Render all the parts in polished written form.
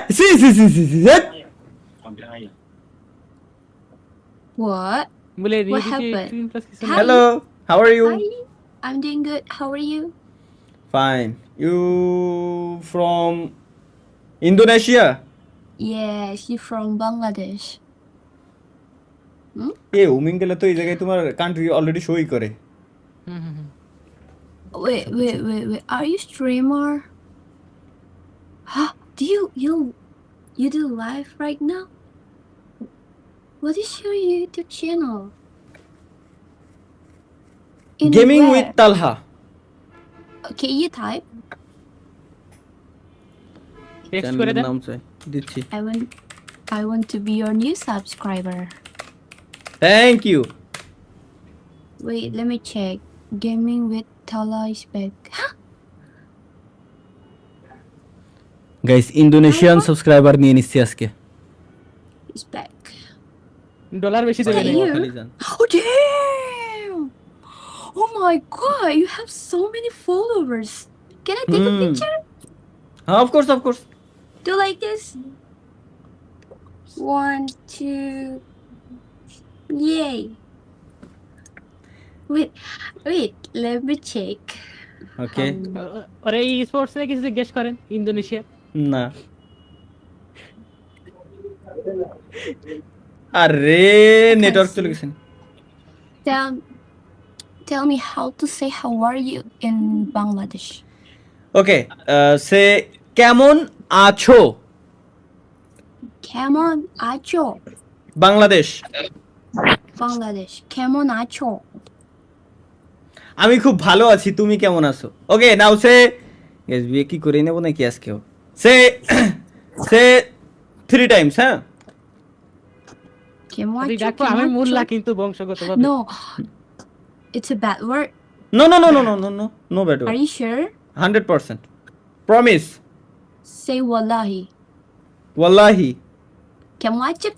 See. What? বলে What reality happened? Extreme plus কিছু Hi. না? Hello, how are you? Hi. I'm doing good. How are you? Fine. You from Indonesia? Yes, you from Bangladesh. এ উমিঙ্গেলে তো এই জায়গায় তোমার country already শোই করে। হুম। Wait. Are you streamer? Huh? Do you do live right now? What is your YouTube channel? In gaming where? With Talha. Okay, you type. Text করে দেন। নাম চাই দিচ্ছি। I want to be your new subscriber. Thank you. Wait, let me check. Gaming with Tala is back. Huh? Guys Indonesian subscriber নিয়ে নিচ্ছি আজকে। It's back. Dollar বেশি দেবে Hey, না। you. খালি যান। Oh damn! Oh my god, you have so many followers. Can I take a picture? Of course. Do like this. 1, 2. Yay. Wait, let me check. ওকে। আরে এই স্পোর্টস এ কিছু জিজ্ঞেস করেন ইন্দোনেশিয়া। না। আরে নেটওয়ার্ক চলে গেছে। Tell me how to say how are you in Bangladesh. ওকে, সে কেমন আছো? Kemon acho. Bangladesh. Bangladesh. Kemon acho. আমি খুব ভালো আছি, তুমি কেমন আছো? ওকে, নাও সে গাইস বিয়ে কি করে নেব নাকি আজকেও? সে 3 টাইমস, হ্যাঁ? Kemon আরে acho. দেখো আমি মোল্লা কিন্তু বংশগতভাবে। No. It's a bad word. No, bad Are word. you sure? 100%. Promise. Say wallahi. Wallahi. Kemacho.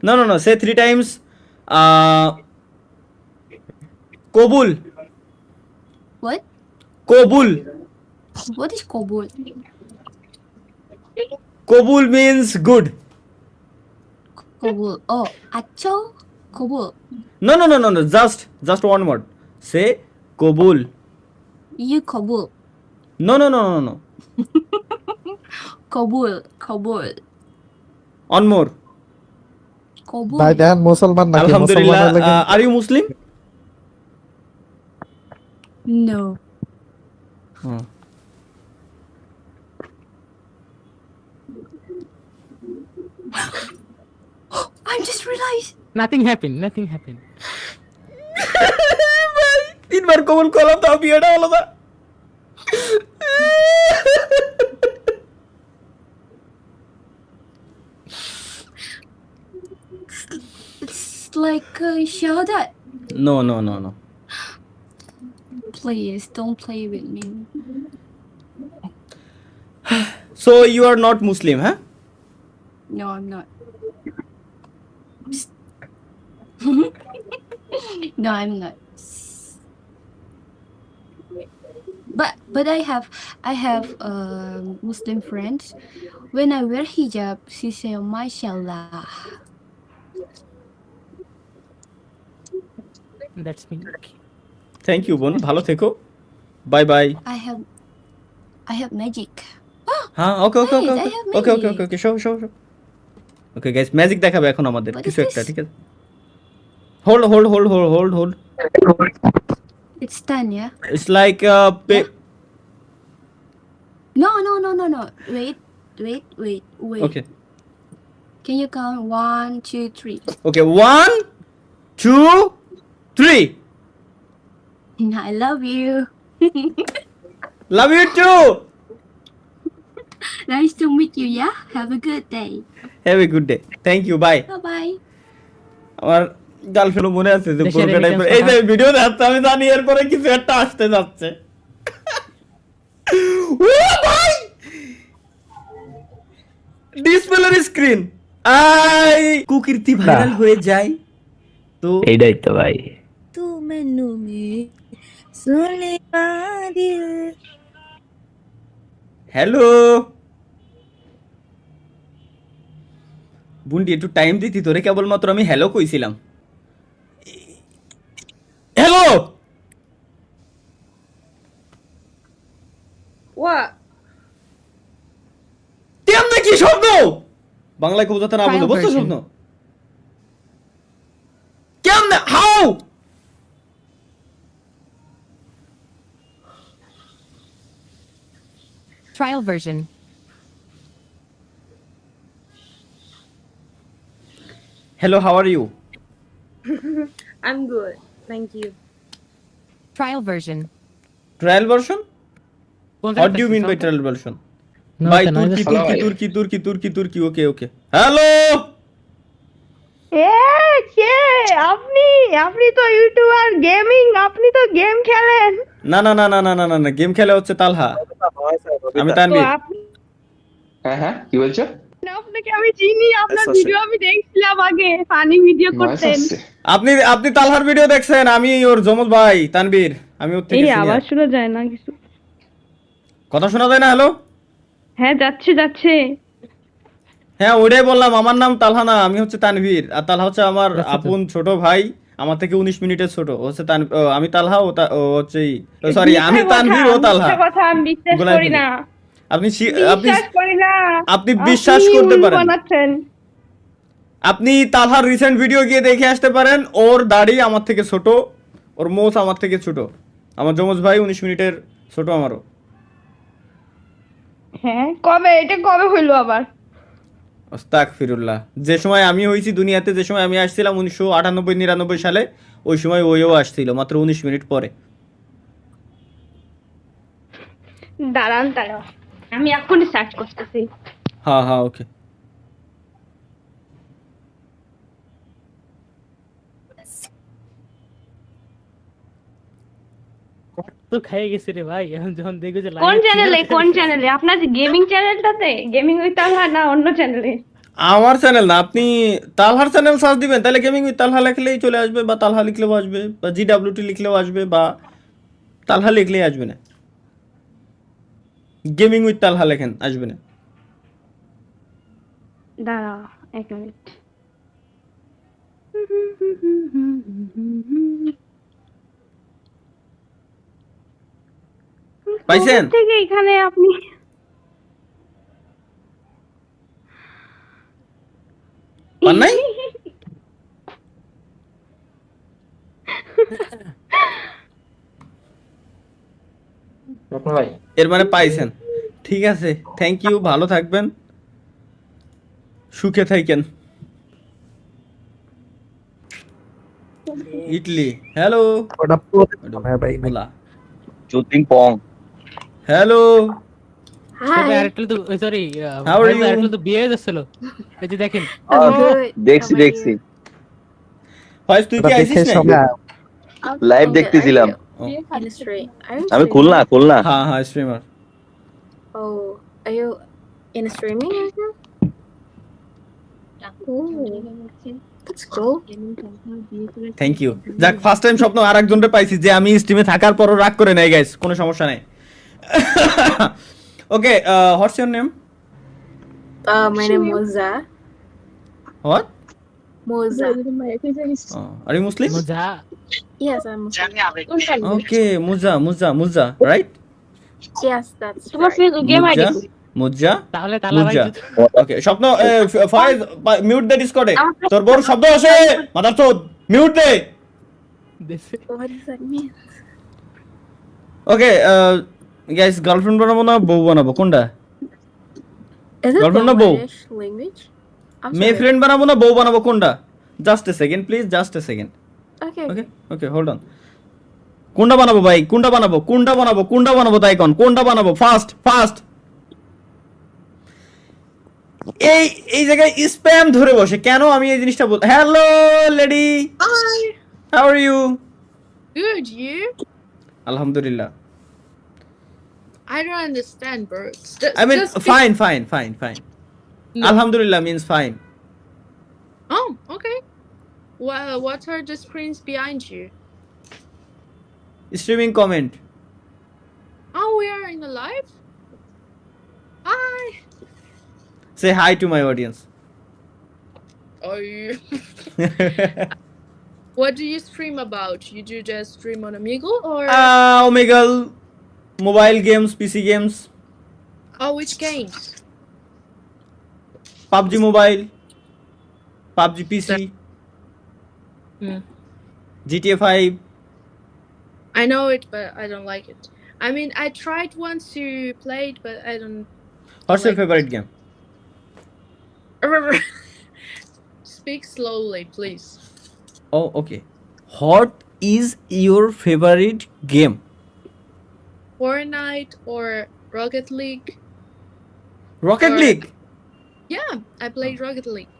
No. Say 3 times. Kobul. What? Kobul. What is Kabul? Kobul means good. Kabul. Oh, acho. Kabul. No. Just one word. Say Kobul. You Kabul. No. Kabul. One more. Kabul. ভাই দেখেন মুসলমান নাকি Alhamdulillah. মুসলমানের লাগি Are you Muslim? No. I just realized. Nothing happen. 3 বার কবুল করলাম তাও বিয়েটা হলো না। It's like Shahada. No. Please don't play with me. So you are not Muslim, huh? No, I'm not. No, I'm not. But I have Muslim friends. When I wear hijab, she say, "Mashallah." That's me. Thank you বোন, ভালো থেকো। Bye. I have magic. হ্যাঁ, okay. Wait, I have magic. Okay, show. Okay guys, magic দেখাবে এখন আমাদের What কিছু is একটা, this? ঠিক আছে? Hold. It's 10, yeah? It's like No. Wait. Okay. Can you count 1, 2, 3? Okay, 1, 2, 3. I love you. Love you too. Nice to meet you, yeah? Have a good day. Have a good day. Thank you. Bye. Bye-bye. আমার girlfriend মনে আছে যে দেশের বোরকা টাইপের, evidence এই যে video দেখাচ্ছে, আমি জানি এরপরে কিছু একটা আসতে যাচ্ছে। ও ভাই, ডিসপ্লের স্ক্রিন আই কুকীর্তি ভাইরাল হয়ে যায় তো এইটাই তো ভাই। तू मैनू में सुन ले दिल। হ্যালো বুন্ডি একটু টাইম দিতি তোরে, কেবলমাত্র আমি হ্যালো কইছিলাম। Hello What? কেমনে কি শব্দ? বাংলায় কবুতর না বলতে বুঝছো শব্দ? কেমনে how? Trial version. Hello, how are you? I'm good. Thank you. Trial version. Trial version? কোন what do you mean by trial version? ভাই তুর্কি তুর্কি তুর্কি তুর্কি তুর্কি তুর্কি, ওকে ওকে। হ্যালো কে আপনি আপনি তো ইউটিউবার গেমিং আপনি তো গেম খেলেন না না না না না না না না, গেম খেলা হচ্ছে তালহা, আমি তো তানভীর। আপনি হ্যাঁ কি বলছো? আপনাকে আমি চিনি আপনার ভিডিও আমি দেখছিলাম আগে ফানি ভিডিও করতেন আপনি আপনি তালহার ভিডিও দেখছেন, আমি ওর জমজ ভাই তানভীর, আমি ওর থেকে এই senior। আওয়াজ শোনা যায় না কিছু কথা শোনা যায় না? হ্যালো, হ্যাঁ যাচ্ছে যাচ্ছে হ্যাঁ ওটাই বললাম, আমার নাম তালহা না, আমি হচ্ছে তানভীর, আর তালহা হচ্ছে আমার আপন ছোট ভাই, আমার থেকে 19 মিনিটের ছোট। ও হচ্ছে আমি তালহা, ও হচ্ছে সরি আমি তানভীর, ও তালহা। মিথ্যা কথা আমি বিশ্বাস গোলায় করি ফেলে। না আপনি আপনি বিশ্বাস করি না আপনি বিশ্বাস করতে উল পারেন। বানাচ্ছেন আপনি তালহার রিসেন্ট ভিডিও গিয়ে দেখে আসতে পারেন, ওর দাড়ি আমার থেকে ছোট, ওর মোচ আমার থেকে ছোট, আমার যমজ ভাই 19 মিনিটের ছোট আমারও। হ্যাঁ কবে এটা কবে হইলো আবার আস্তাগফিরুল্লাহ। যে সময় আমি হয়েছি দুনিয়াতে, যে সময় আমি আসছিলাম 1998-99 সালে, ওই সময় ওইও আসছিল মাত্র 19 মিনিট পরে। দাঁড়ান দাঁড়ান আমি এখনই সার্চ করতেছি হ্যাঁ হ্যাঁ ওকে। তো খেয়ে গেছি রে ভাই, এখন যখন দেখো যে কোন live চ্যানেলে clear কোন হচ্ছে। চ্যানেলে আপনার গেমিং চ্যানেলটাতে গেমিং উইথ তালহা না অন্য চ্যানেলে আমার চ্যানেল না, আপনি তালহার চ্যানেল সার্চ দিবেন, তাহলে গেমিং উইথ তালহা লিখলেই চলে আসবে, বা তালহা লিখলেও আসবে, বা GWT লিখলেও আসবে, বা তালহা লিখলেই আসবে না। গেমিং উইথ তালহা লেখেন, আসবে না। দাঁড়াও এক মিনিট পাইছেন? কোথা থেকে এখানে আপনি পান নাই? রত্ন ভাই এর মানে পাইছেন, ঠিক আছে, থ্যাংক ইউ, ভালো থাকবেন, সুখে থাকেন। ইটলি, হ্যালো, বলা, চুতিং পং হ্যালো, তবে Hi. আরেকটা তো সরি, How are you? আরেকটা তো বিয়ে হয়ে যাচ্ছিল, এই যে দেখেন। I'm good. দেখছি How about দেখছি you? হয় তুই কি আইছিস নাই? I'm live good. দেখতেছিলাম। Are you in a stream? Are you আমি streaming? খুলনা হ্যাঁ হ্যাঁ streamer. Oh, are you in a streaming right now? Ooh, that's cool. Thank you. যাক, ফার্স্ট টাইম স্বপ্ন আরেকজনরে পাইছি যে আমি স্ট্রিমে থাকার পরও রাগ করে নাই, গাইস, কোনো সমস্যা নাই। Okay, what's your name? My name is Moza. What? Moza. Are you Muslim? যা Yes, I'm Muslim. Okay, Moza, right? Yes, that's তোমার right. গেম আইডি মুজা, তাহলে তালা ভাই মুজা। ওকে, স্বপ্ন, ফয়েজ মিউট দে ডিসকর্ডে, তোর বড় শব্দ আসে, মাদার চোদ, মিউট দে। What does that mean? Okay guys, girlfriend বানাবো না বউ বানাবো, কোনটা? Is it Girlfriend na bow? Bangladesh language? I'm মেয়ে sorry. ফ্রেন্ড বানাবো না বউ বানাবো, কোনটা? Just a second please, just a second. Okay. Okay okay, hold on. কোনটা বানাবো ভাই, কোনটা বানাবো তাই কোন, কোনটা বানাবো? Fast fast. এই জায়গায় স্প্যাম ধরে বসে কেন? আমি এই জিনিসটা বল। Hello lady, Hi. How are you? Good, you? আলহামদুলিল্লাহ। I don't understand, bro. I mean, Just be- fine. No. Alhamdulillah means fine. Oh, okay. Well, what are the screens behind you? Streaming comment. Oh, we are in a live? Hi. Say hi to my audience. Or you, what do you stream about? You do just stream on Omegle or Omegle, mobile games, PC games, oh, which games? PUBG Mobile, PUBG PC, Hmm. GTA 5. I know it, but I don't like it. I mean, I tried once to play it, but I don't. What's your like- favorite game? Speak slowly, please. Oh, okay. What is your favorite game? Fortnite or Rocket League? Rocket Or- League. Yeah, I played Rocket League.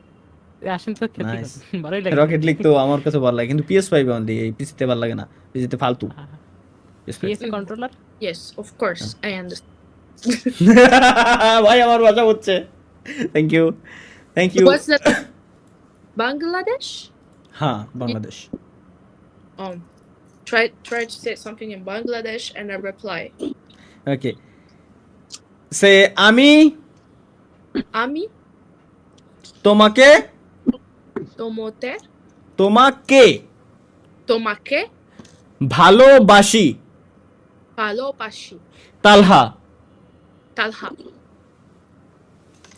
আসেন তো খেতে Nice. ভালোই লাগে rocket league তো আমার কাছে ভালো লাগে কিন্তু PS5 অনলি, এই পিসিতে ভালো লাগে না, পিসিতে ফালতু। PS5 PS controller Yes, of course, I understand. ভাই আমার ভাষা হচ্ছে। Thank you, thank you. What's that? Bangladesh? হ্যাঁ, Bangladesh. Try to say something in Bangladesh and I reply. ওকে, সে আমি Ami, তোমাকে tomote, তোমাকে tomake, ভালোবাসি। palopashi, তালহা। talha.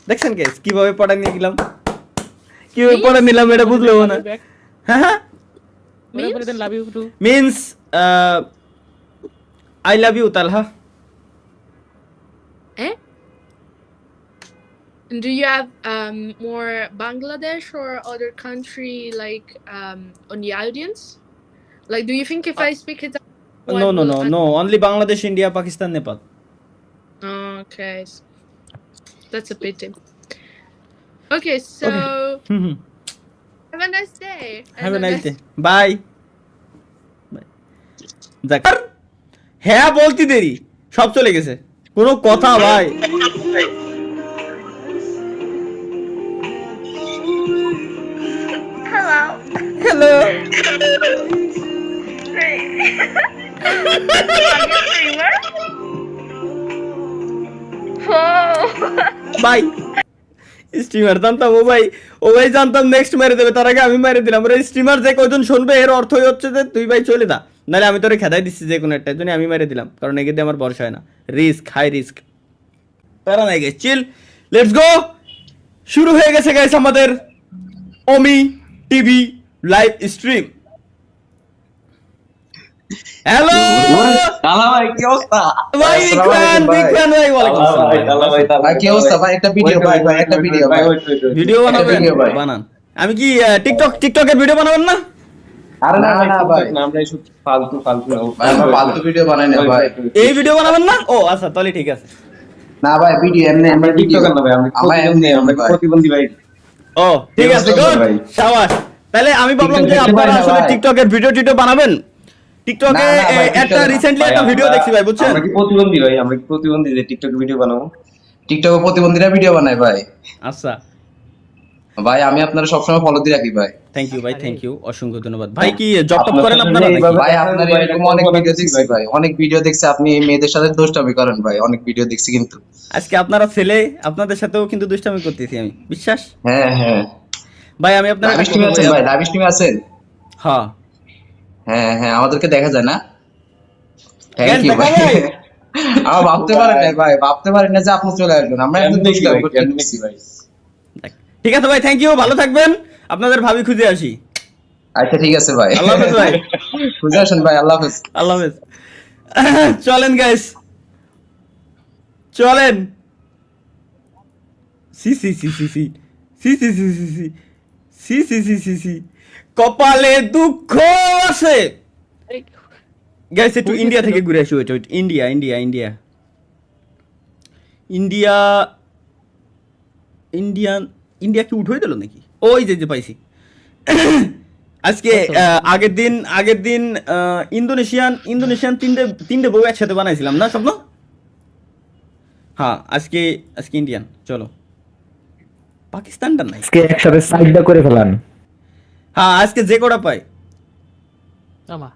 দেখছেন গাইস কিভাবে পড়া নিয়ে গেলাম, কিভাবে পড়া নিলাম এটা বুঝলো না। হ্যাঁ হ্যাঁ, মনে করে দেন love you too means I love you Talha. Eh? And do you have more Bangladesh or other country like on the audience? Like, do you think if I speak it? No, only Bangladesh, India, Pakistan, Nepal. Okay, that's a pity. Okay, so have a nice day. Have a nice day. Bye. দেখ হ্যাঁ বলতে দেরি, সব চলে গেছে, কোনো কথা ভাই। Hello bye. স্ট্রিমার জানতাম, ও ভাই জানতাম নেক্সট মেরে দেবে, তার আগে আমি মেরে দিলাম। ওরে স্ট্রিমার যে কয়জন শুনবে এর অর্থই হচ্ছে যে তুই ভাই চলে যা, নাহলে আমি তোরে খেদাই দিচ্ছি যে কোনো একটা, জন্য আমি মেরে দিলাম, কারণ এগিয়ে আমার ভরসা হয় না। রিস্ক, হাই রিস্ক, প্যারা নাই গাইস, চিল, লেটস গো। শুরু হয়ে গেছে গাইস আমাদের ওমি টিভি লাইভ স্ট্রিম। হ্যালো তালা ভাই কি অবস্থা? ভাই, বিগ ফ্যান ভাই, ওয়ালাইকুম আসসালাম ভাই কি অবস্থা ভাই? একটা ভিডিও ভাই, একটা ভিডিও ভাই, ভিডিও বানাবেন? video ভাই। বানান। আমি কি টিকটকের ভিডিও বানাবেন না? আরে না না ভাই, আমরা এইসব ফালতু ভাই আমরা ফালতু ভিডিও বানাই না ভাই। এই ভিডিও বানাবেন না? ও আচ্ছা, তাহলে ঠিক আছে। না ভাই, ভিডিও এমনি আমরা টিকটকার না ভাই, আমরা প্রতিবন্ধী ভাই। ও ঠিক আছে, গুড, ভাই। শাবাশ। তাহলে আমি ভাবলাম যে TikTok দেখতে আপনারা পারি না আসলে ভাই। টিকটকের ভিডিও বানাবেন। টিকটকে না, না ভাই, একটা TikTok না। রিসেন্টলি একটা ভিডিও দেখছি ভাই, বুঝছেন? আমরা কি প্রতিবন্ধী ভাই? আমরা কি প্রতিবন্ধী যে টিকটক ভিডিও বানাবো? টিকটকে প্রতিবন্ধীরা ভিডিও বানায় ভাই। আচ্ছা, ভাই আমি আপনারা সবসময় ফলো দিয়ে রাখি ভাই। থ্যাংক ইউ ভাই, থ্যাংক ইউ, অসংখ্য ধন্যবাদ ভাই। কি জব টপ করেন আপনারা নাকি? ভাই আপনার এরকম অনেক ভিডিও দেখছি ভাই, অনেক ভিডিও দেখছি আপনি মেয়েদের সাথে দুষ্টামি করেন ভাই, অনেক ভিডিও দেখছি কিন্তু। আজকে আপনারা ছেলে, আপনাদের সাথেও কিন্তু দুষ্টামি করতেছি আমি, বিশ্বাস? হ্যাঁ হ্যাঁ, ভাই আমি আপনার লাইভ স্ট্রিমে আছেন ভাই? লাইভ স্ট্রিমে আছেন? হ্যাঁ হ্যাঁ হ্যাঁ, আমাদেরকে দেখা যায় না? থ্যাংক Guys, ইউ দেখা ভাই। যায়? আমার ভাবতে পারেন না ভাই, ভাবতে পারেন না যে আপনি চলে আসবেন। আমরা একদম এমনি কি দুষ্টামি ভাই, করতে এমনি ঢুকছি কি ভাই? ঠিক আছে ভাই, থ্যাংক ইউ, ভালো থাকবেন। আপনাদের ভাবি খুঁজে আসি। আচ্ছা ঠিক আছে ভাই, আল্লাহ হাফেজ ভাই। খুঁজে আসেন ভাই, আল্লাহ হাফেজ। আল্লাহ হাফেজ। চলেন গাইস, চলেন। সি সি সি সি সি সি সি সি সি সি সি সি সি সি সি কপালে দুঃখ আছে। গাইস একটু ইন্ডিয়া থেকে ঘুরে আসি। Wait wait, India India India India Indian India কি উঠে দিল নাকি? ওই যে পাইছি। আজকে আগের দিন ইন্দোনেশিয়ান তিনটে বউ একসাথে বানাইছিলাম না স্বপ্ন? হ্যাঁ, আজকে ইন্ডিয়ান। চলো, পাকিস্তানটা নাই, আজকে একসাথে সাইডটা করে ফেলান। হ্যাঁ আজকে যে কটা পাই। আমা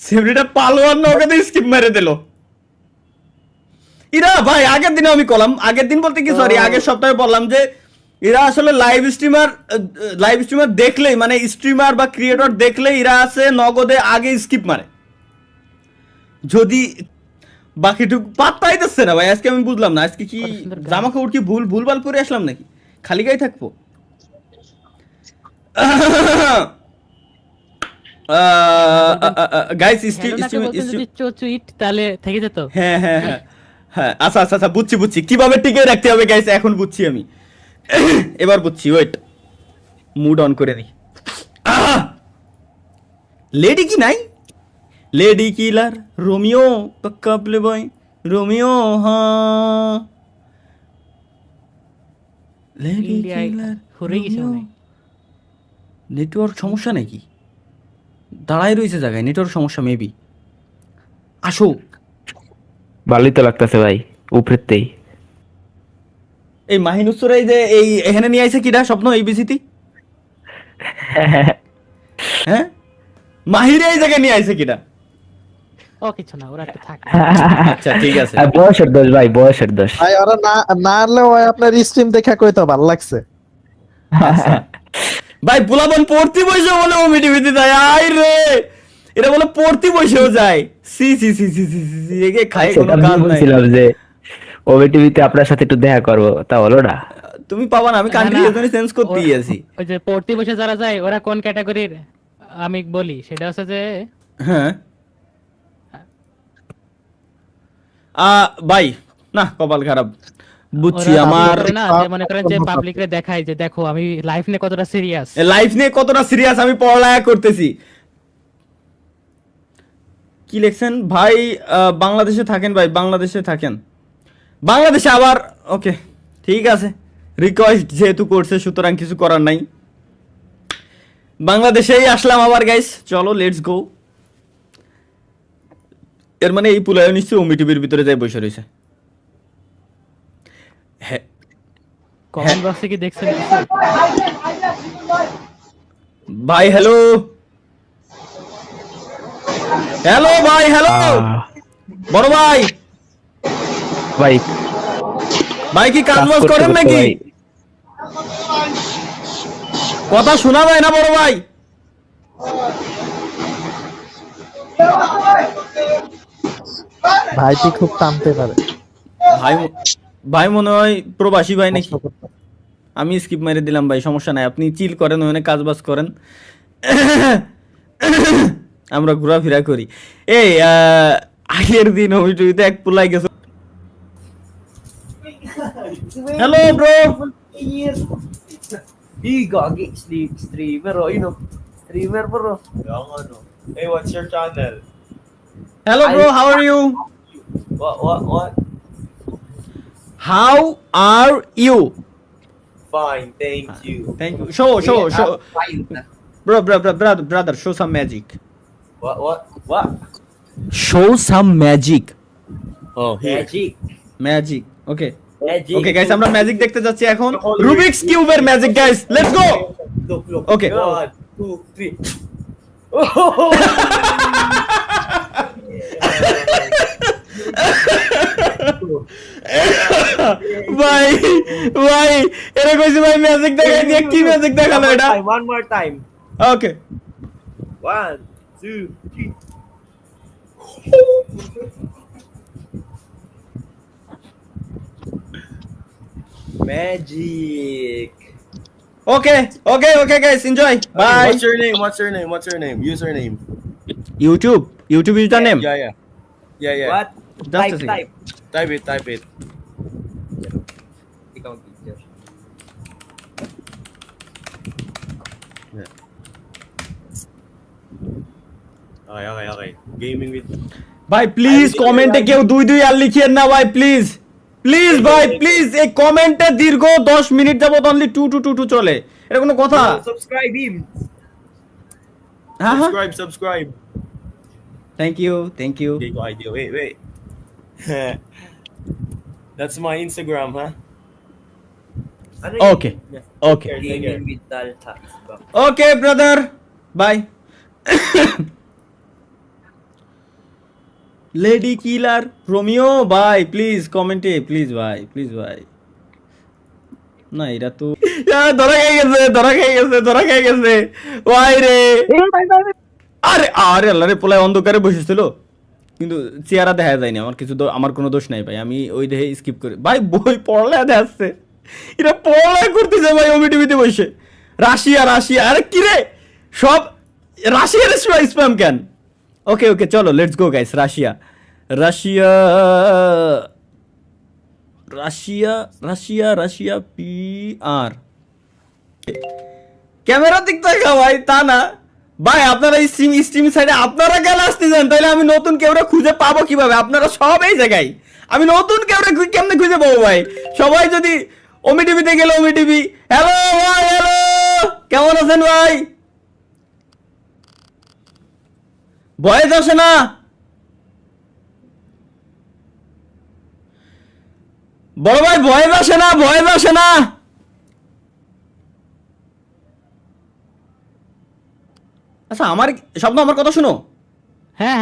সেভরিটা পালোয়ান না, ওকে স্কিপ মেরে দিল। ইরা ভাই আগের দিনে আমি কলাম, আগের দিন বলতে কি সরি আগের সপ্তাহে বললাম যে এরা আসলে লাইভ স্ট্রিমার দেখলেই মানে স্ট্রিমার বা ক্রিয়েটর দেখলেই এরা আছে নগদে আগে স্কিপ মারে। যদি বাকিটুকু পাত্তাই দিচ্ছে না ভাই। আজকে আমি বুঝলাম না আজকে কি জামা কাপড় কি ভুলভাল পরে আসলাম নাকি, খালি গায়ে থাকবো? গাইস চুইট তাহলে থেকে যেত। হ্যাঁ হ্যাঁ হ্যাঁ হ্যাঁ, আচ্ছা আচ্ছা আচ্ছা, বুঝছি কিভাবে টিকে রাখতে হবে গাইস, এখন বুঝছি আমি। এবার বুঝছি, ওয়েট, মুড অন করে দিই। লেডি কি নাই? লেডি কিলার রোমিও পাক্কা প্লে বয় রোমিও, হ্যাঁ লেডি কিলার রোমিও। নেটওয়ার্ক সমস্যা নাকি? দাঁড়াই রয়েছে জায়গায়, নেটওয়ার্ক সমস্যা মেবি। আসো, ভালোই তো লাগতেছে ভাই উপরেতেই। এই মাহিনুসরাই যে এই এখানে নিয়ে আইছে কিডা স্বপ্ন এই বিসিতি? হ্যাঁ মাহিরে এই জায়গায় নিয়ে আইছে কিডা? ও কিছু না, ওরা একটু থাকে। আচ্ছা ঠিক আছে, বয়সের দোষ ভাই, বয়সের দোষ ভাই। ওরা না আনলেও আপনার স্ট্রিম দেখা কইতো ভালো লাগছে। ভাই পোলাবন পড়তে বসে বলে ও মিটিভিতে যায়, আই রে এটা বলে পড়তে বসেও যায়। সি সি সি সি সি সি একে খাই কোনো কাজ নাই। বলছিলাম যে ওবে টিভিতে আপনার সাথে একটু দেখা করব, তা হলো না। তুমি পাবা না, আমি কান্ট্রি এজন্য চেঞ্জ করতেই আছি। ওই যে পড়তে বসে যারা যায় ওরা কোন ক্যাটাগরির আমি বলি সেটা হচ্ছে যে হ্যাঁ ভাই না, কপাল খারাপ বুঝছি আমার। না যে মনে করেন যে পাবলিক রে দেখায় যে দেখো আমি লাইফ নিয়ে কতটা সিরিয়াস, লাইফ নিয়ে কতটা সিরিয়াস আমি পড়ালেখা করতেছি। কি লিখছেন ভাই? বাংলাদেশে থাকেন ভাই, বাংলাদেশে থাকেন, বাংলাদেশে আবার ওকে ঠিক আছে, রিকোয়েস্ট যেহেতু করছে সুতরাং কিছু করার নাই। বাংলাদেশেই আসলাম আবার গাইস, চলো লেটস গো। এর মানে এই পুলায় নিশ্চয়ই ওমি টিভির ভিতরে যাই বসে রয়েছে। হ্যাঁ কমেন্ট বক্সে কি দেখছেন ভাই? হ্যালো হ্যালো ভাই, হ্যালো বড় ভাই। ভাই ভাই কি কাজ বাজ করেন নাকি? কথা শোনা যায় না বড় ভাই। ভাইটি খুব টানতে পারে। ভাই মনে হয় প্রবাসী ভাই নাকি? আমি স্কিপ মেরে দিলাম ভাই, সমস্যা নাই, আপনি চিল করেন, ওখানে কাজ বাজ করেন, আমরা ঘোরাফেরা করি। এই আগের দিন ওইটুইতে এক পুলাই গেছে। Hello bro, Hey, what's your channel? hello bro, how are you? What? How are you? Fine, thank you. Thank you. Show. Brother, show some magic. What? Show some magic. Oh, here. Magic. Okay. Magic. Okay guys, আমরা magic দেখতে যাচ্ছি এখন। Rubik's কিউবের magic guys, let's go. Look. Okay. 1, 2, 3. ভাই এরা কইছে ভাই magic দেখাই দিয়ে, কি ম্যাজিক দেখালো এটা? One more time. Okay 1, 2, 3. Magic. Okay guys, enjoy. Bye. What's your name? Username. YouTube is the name. Yeah. What? Just a second. Type it. Okay. Gaming with. ভাই প্লিজ কমেন্টে কেউ 2 আর লিখিয়েন না ভাই, প্লিজ ভাই প্লিজ। এই কমেন্টে দীর্ঘ 10 মিনিট যাবত অনলি 2 চলে, এটা কোনো কথা? Subscribe him. হ্যাঁ Subscribe. Thank you Okay, go idea. Wait. That's my Instagram, huh? Okay. Okay, brother. Bye. Lady Killer Romeo, bye. Please comment, please bye. না এরা তো ধরা খেয়ে গেছে ওয়াই রে আরে আরে আল্লাহ রে পোলায় অন্ধকারে বসেছিল কিন্তু চেহারা দেখা যায়নি আমার কিছু আমার কোনো দোষ নাই ভাই আমি ওই দেখে স্কিপ করি ভাই বই পড়লে দেখাচ্ছে এরা পড়ালেখা করতেছে ভাই ওমি টিভিতে বসে রাশিয়া আরে কি রে সব রাশিয়ার স্প্যাম কেন ওকে ওকে চলো let's go guys Russia P R camera দিক থেকে ভাই তা না ভাই আপনারা এই স্ট্রিম সাইডে আপনারা কেন আসতেছেন তাহলে আমি নতুন কেউরা খুঁজে পাবো কিভাবে আপনারা সব এই জায়গায় আমি নতুন কেউরা কেমনে খুঁজে পাবো ভাই সবাই যদি ওমি টিভিতে গেলে ওমি টিভি হ্যালো ভাই হ্যালো কেমন আছেন ভাই ভয়েস আসে না বড় ভাই ভয়েস আসে না আচ্ছা আমার স্বপ্ন আমার কথা শুনো হ্যাঁ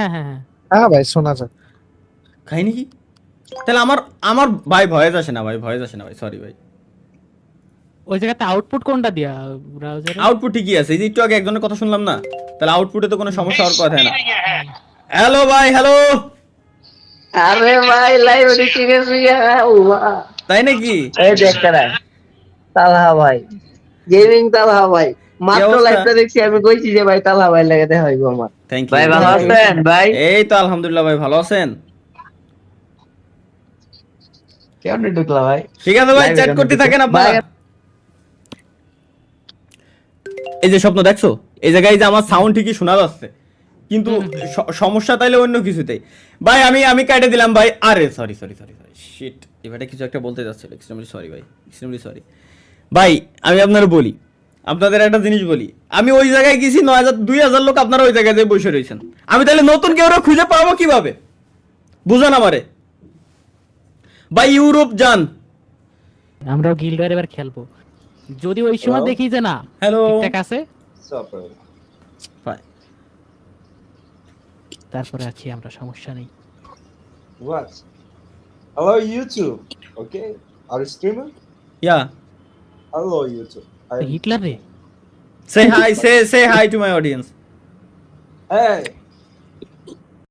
হ্যাঁ ভাই শোনা যায়। খাই নাকি তাহলে আমার ভাই ভয়েস আসে না ভাই সরি ভাই ওই জায়গাতে আউটপুট কোনটা দিয়া ব্রাউজারে আউটপুট ঠিকই আছে এই যে একটু আগে একজনের কথা শুনলাম না তাহলে আউটপুটে তো কোনো সমস্যা হওয়ার কথা না হ্যালো ভাই হ্যালো আরে ভাই লাইভ দেখে গেছি তাই নাকি এই দেখতে না তালহা ভাই গেমিং তালহা ভাই মাত্র লাইভটা দেখছি আমি কইছি যে ভাই তালহা ভাই লাগে দেখা হইবো আমার থ্যাংক ইউ ভাই ভালো আছেন ভাই এই তো আলহামদুলিল্লাহ ভাই ভালো আছেন কেমনে ঢুকলা ভাই ঠিক আছে ভাই চ্যাট করতে থাকেন আপনারা এই যে স্বপ্ন দেখছো এই জায়গায় যে আমার সাউন্ড ঠিকই শোনা যাচ্ছে কিন্তু সমস্যা তাইলে অন্য কিছুতেই ভাই আমি কেটে দিলাম ভাই আরে সরি শিট এবারে কিছু একটা বলতে যাচ্ছিল এক্সট্রিমলি সরি ভাই এক্সট্রিমলি সরি ভাই আমি আপনাদের বলি আপনাদের একটা জিনিস বলি আমি ওই জায়গায় গেছি 2000 লোক আপনারা ওই জায়গায় যে বসে রয়েছেন আমি তাহলে নতুন কেউ খুঁজে পাবো কিভাবে বুঝান আমারে ভাই ইউরোপ যান আমরাও গিল্ড ওয়ার এবার খেলবো যদি ওই সময় দেখি যে না হ্যালো ঠিকঠাক আছে তারপরে আছি আমরা সমস্যা নেই What? Hello YouTube. Okay. Are you streamer? Yeah. Hello YouTube. Hitler রে Say hi to my audience. Hey.